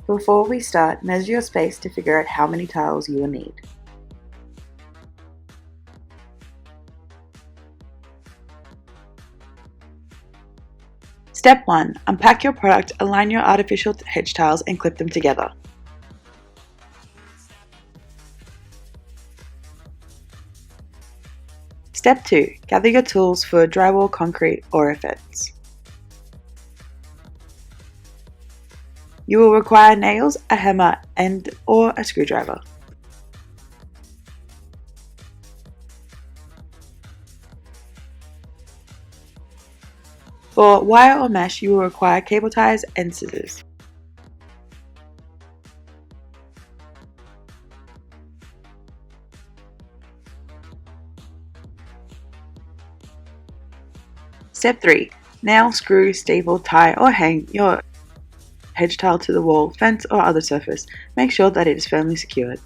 Before we start, measure your space to figure out how many tiles you will need. Step 1. Unpack your product, align your artificial hedge tiles and clip them together. Step 2. Gather your tools for drywall, concrete, or a fence. You will require nails, a hammer, or a screwdriver. For wire or mesh, you will require cable ties and scissors. Step 3. Nail, screw, staple, tie, or hang your hedge tile to the wall, fence, or other surface. Make sure that it is firmly secured.